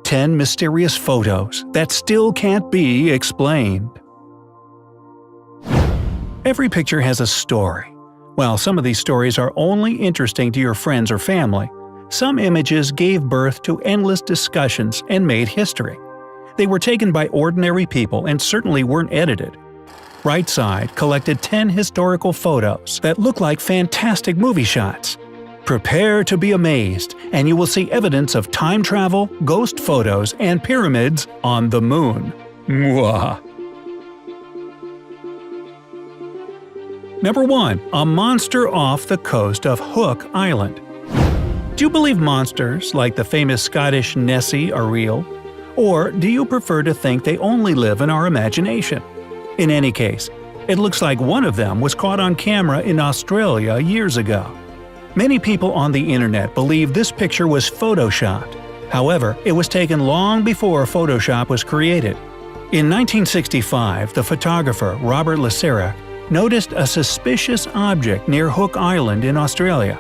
10 mysterious photos that still can't be explained. Every picture has a story. While some of these stories are only interesting to your friends or family, some images gave birth to endless discussions and made history. They were taken by ordinary people and certainly weren't edited. Brightside collected 10 historical photos that look like fantastic movie shots. Prepare to be amazed, and you will see evidence of time travel, ghost photos, and pyramids on the moon. Mwah. Number 1. A monster off the coast of Hook Island. Do you believe monsters like the famous Scottish Nessie are real? Or do you prefer to think they only live in our imagination? In any case, it looks like one of them was caught on camera in Australia years ago. Many people on the internet believe this picture was photoshopped. However, it was taken long before Photoshop was created. In 1965, the photographer Robert Lasera noticed a suspicious object near Hook Island in Australia.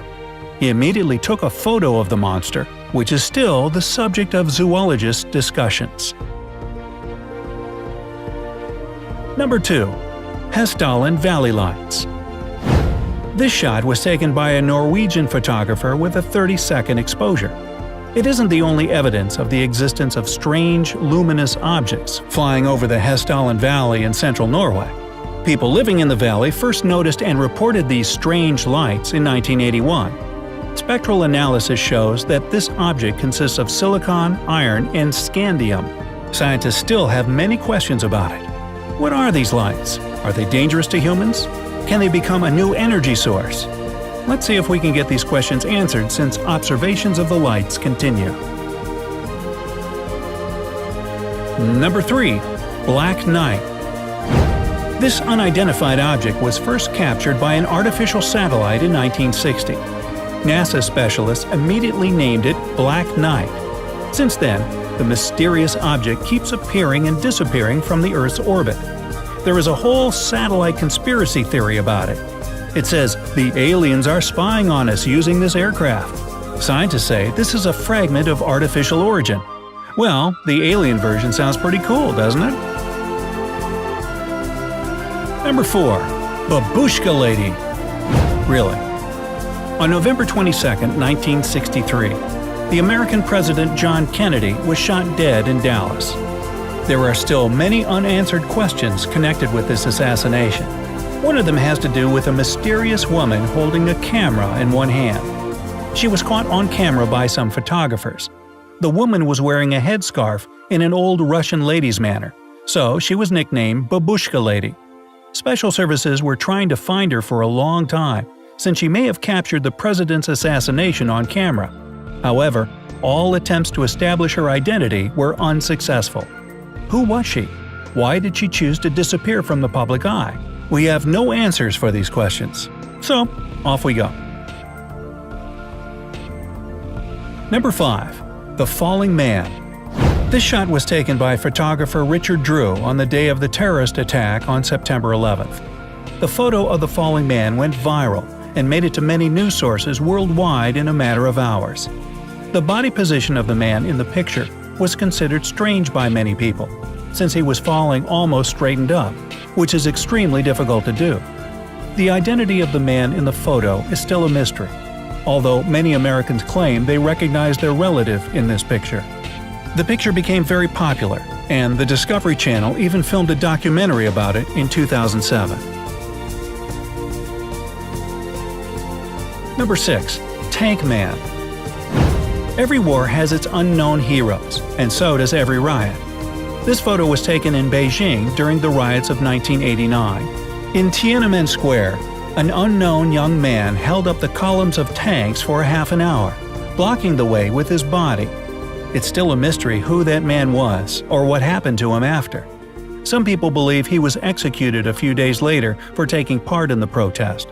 He immediately took a photo of the monster, which is still the subject of zoologist discussions. Number 2. Hessdalen Valley Lights. This shot was taken by a Norwegian photographer with a 30-second exposure. It isn't the only evidence of the existence of strange, luminous objects flying over the Hessdalen Valley in central Norway. People living in the valley first noticed and reported these strange lights in 1981. Spectral analysis shows that this object consists of silicon, iron, and scandium. Scientists still have many questions about it. What are these lights? Are they dangerous to humans? Can they become a new energy source? Let's see if we can get these questions answered since observations of the lights continue. Number 3. Black Knight. This unidentified object was first captured by an artificial satellite in 1960. NASA specialists immediately named it Black Knight. Since then, the mysterious object keeps appearing and disappearing from the Earth's orbit. There is a whole satellite conspiracy theory about it. It says the aliens are spying on us using this aircraft. Scientists say this is a fragment of artificial origin. Well, the alien version sounds pretty cool, doesn't it? Number 4. Babushka Lady. Really? On November 22, 1963, the American President John Kennedy was shot dead in Dallas. There are still many unanswered questions connected with this assassination. One of them has to do with a mysterious woman holding a camera in one hand. She was caught on camera by some photographers. The woman was wearing a headscarf in an old Russian lady's manner, so she was nicknamed Babushka Lady. Special services were trying to find her for a long time, since she may have captured the president's assassination on camera. However, all attempts to establish her identity were unsuccessful. Who was she? Why did she choose to disappear from the public eye? We have no answers for these questions. So, off we go. Number 5. The Falling Man. This shot was taken by photographer Richard Drew on the day of the terrorist attack on September 11th. The photo of the falling man went viral and made it to many news sources worldwide in a matter of hours. The body position of the man in the picture was considered strange by many people, since he was falling almost straightened up, which is extremely difficult to do. The identity of the man in the photo is still a mystery, although many Americans claim they recognize their relative in this picture. The picture became very popular, and the Discovery Channel even filmed a documentary about it in 2007. Number 6. Tank Man. Every war has its unknown heroes, and so does every riot. This photo was taken in Beijing during the riots of 1989. In Tiananmen Square, an unknown young man held up the columns of tanks for a half an hour, blocking the way with his body. It's still a mystery who that man was or what happened to him after. Some people believe he was executed a few days later for taking part in the protest.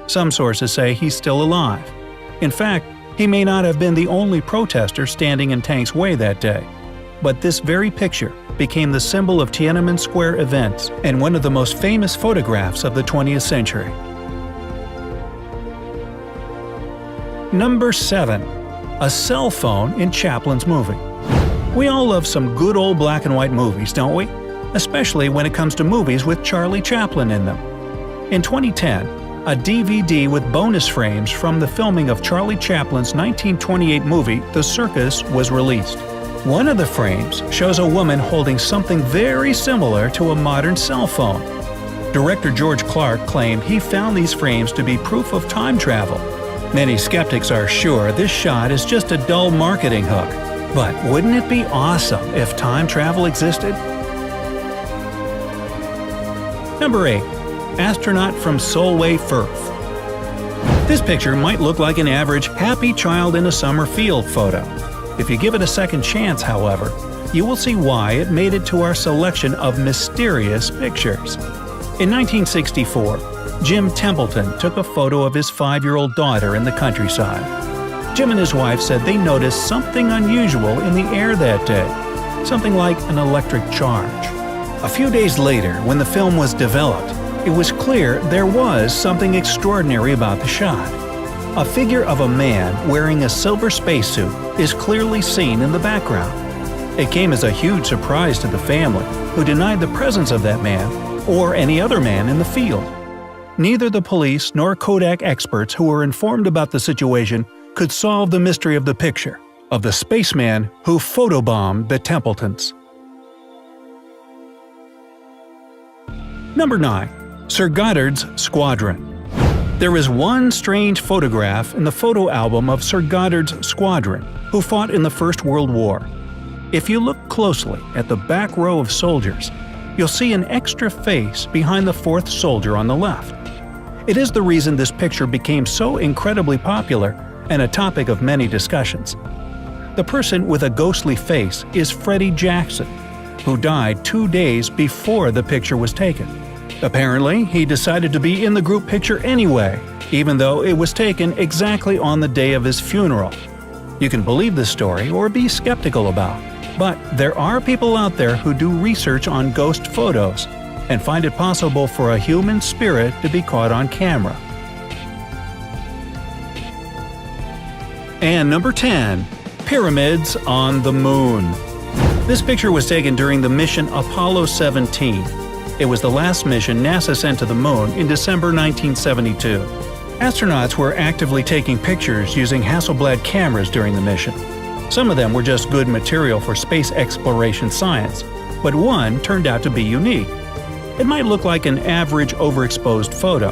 Some sources say he's still alive. In fact, he may not have been the only protester standing in Tank's way that day. But this very picture became the symbol of Tiananmen Square events and one of the most famous photographs of the 20th century. Number 7. A cell phone in Chaplin's movie. We all love some good old black and white movies, don't we? Especially when it comes to movies with Charlie Chaplin in them. In 2010, a DVD with bonus frames from the filming of Charlie Chaplin's 1928 movie The Circus was released. One of the frames shows a woman holding something very similar to a modern cell phone. Director George Clark claimed he found these frames to be proof of time travel. Many skeptics are sure this shot is just a dull marketing hook. But wouldn't it be awesome if time travel existed? Number 8. Astronaut from Solway Firth. This picture might look like an average happy child in a summer field photo. If you give it a second chance, however, you will see why it made it to our selection of mysterious pictures. In 1964, Jim Templeton took a photo of his 5-year-old daughter in the countryside. Jim and his wife said they noticed something unusual in the air that day, something like an electric charge. A few days later, when the film was developed, it was clear there was something extraordinary about the shot. A figure of a man wearing a silver spacesuit is clearly seen in the background. It came as a huge surprise to the family, who denied the presence of that man or any other man in the field. Neither the police nor Kodak experts who were informed about the situation could solve the mystery of the picture of the spaceman who photobombed the Templetons. Number 9. Sir Goddard's Squadron. There is one strange photograph in the photo album of Sir Goddard's Squadron, who fought in the First World War. If you look closely at the back row of soldiers, you'll see an extra face behind the fourth soldier on the left. It is the reason this picture became so incredibly popular and a topic of many discussions. The person with a ghostly face is Freddie Jackson, who died 2 days before the picture was taken. Apparently, he decided to be in the group picture anyway, even though it was taken exactly on the day of his funeral. You can believe this story or be skeptical about, but there are people out there who do research on ghost photos and find it possible for a human spirit to be caught on camera. And number 10. Pyramids on the Moon. This picture was taken during the mission Apollo 17. It was the last mission NASA sent to the Moon in December 1972. Astronauts were actively taking pictures using Hasselblad cameras during the mission. Some of them were just good material for space exploration science, but one turned out to be unique. It might look like an average overexposed photo,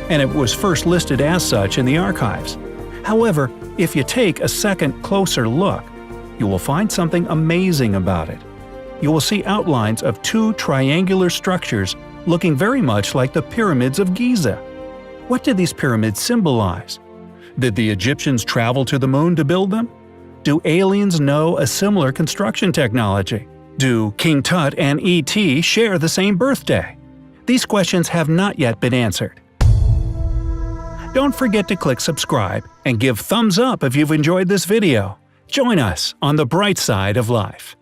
and it was first listed as such in the archives. However, if you take a second closer look, you will find something amazing about it. You will see outlines of 2 triangular structures looking very much like the pyramids of Giza. What did these pyramids symbolize? Did the Egyptians travel to the moon to build them? Do aliens know a similar construction technology? Do King Tut and E.T. share the same birthday? These questions have not yet been answered. Don't forget to click subscribe and give thumbs up if you've enjoyed this video. Join us on the bright side of life.